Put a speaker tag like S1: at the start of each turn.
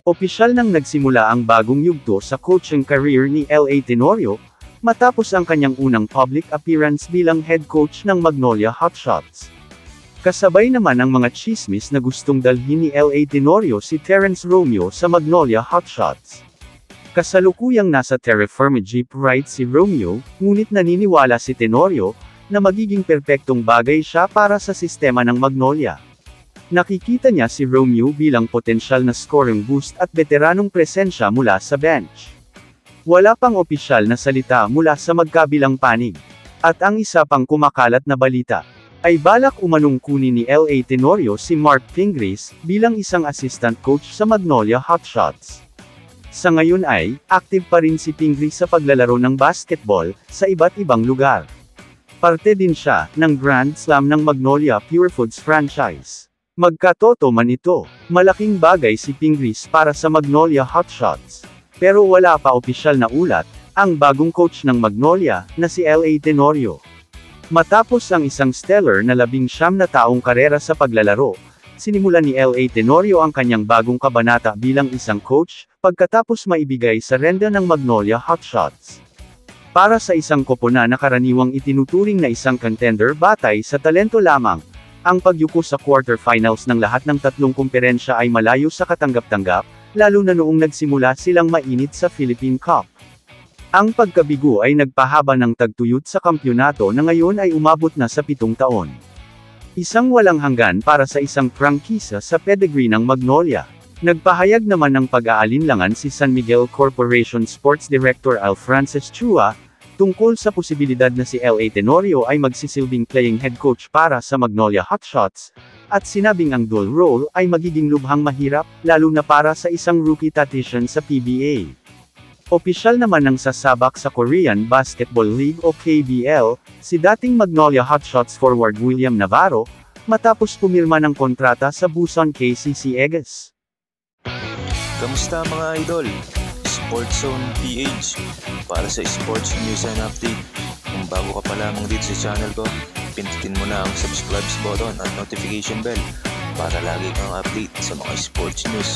S1: Opisyal nang nagsimula ang bagong yugto sa coaching career ni L.A. Tenorio, matapos ang kanyang unang public appearance bilang head coach ng Magnolia Hotshots. Kasabay naman ang mga chismis na gustong dalhin ni L.A. Tenorio si Terrence Romeo sa Magnolia Hotshots. Kasalukuyang nasa Terra Firma Jeep ride si Romeo, ngunit naniniwala si Tenorio, na magiging perpektong bagay siya para sa sistema ng Magnolia. Nakikita niya si Romeo bilang potensyal na scoring boost at veteranong presensya mula sa bench. Wala pang opisyal na salita mula sa magkabilang panig. At ang isa pang kumakalat na balita, ay balak umanong kunin ni L.A. Tenorio si Mark Pingris, bilang isang assistant coach sa Magnolia Hotshots. Sa ngayon ay, active pa rin si Pingris sa paglalaro ng basketball, sa iba't ibang lugar. Parte din siya, ng Grand Slam ng Magnolia Pure Foods franchise. Magkatoto man ito, malaking bagay si Pingris para sa Magnolia Hotshots. Pero wala pa opisyal na ulat, ang bagong coach ng Magnolia, na si L.A. Tenorio. Matapos ang isang stellar na 19 na taong karera sa paglalaro, sinimulan ni L.A. Tenorio ang kanyang bagong kabanata bilang isang coach, pagkatapos maibigay sa renda ng Magnolia Hotshots. Para sa isang koponan na karaniwang itinuturing na isang contender batay sa talento lamang, ang pagyuko sa quarterfinals ng lahat ng tatlong kumperensya ay malayo sa katanggap-tanggap, lalo na noong nagsimula silang mainit sa Philippine Cup. Ang pagkabigo ay nagpahaba ng tagtuyot sa kampyonato na ngayon ay umabot na sa 7 taon. Isang walang hanggan para sa isang prangkisa sa pedigree ng Magnolia. Nagpahayag naman ng pag-aalinlangan si San Miguel Corporation Sports Director Al Francis Chua, tungkol sa posibilidad na si L.A. Tenorio ay magsisilbing playing head coach para sa Magnolia Hotshots, at sinabing ang dual role ay magiging lubhang mahirap, lalo na para sa isang rookie tactician sa PBA. Opisyal naman ng sasabak sa Korean Basketball League o KBL, si dating Magnolia Hotshots forward William Navarro, matapos pumirma ng kontrata sa Busan KCC Egas.
S2: Kamusta mga idol? Sports Zone PH para sa sports news and update. Kung bago ka pa lamang dito sa channel ko, pindutin mo na ang subscribe button at notification bell para lagi kang update sa mga sports news.